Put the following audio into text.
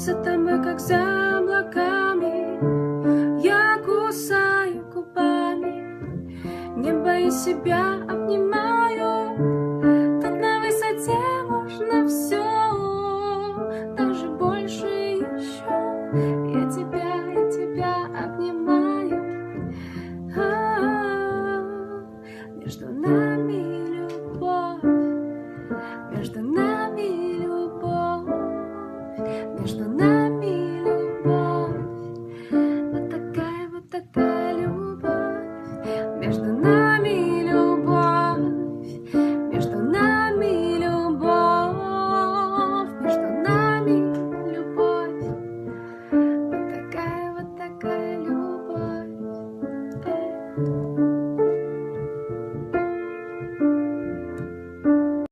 за тобой, как за облаками. Я кусаю губами небо и себя обнимаю. Тут на высоте можно все, даже больше еще. Я тебя обнимаю. Между нами любовь, между нами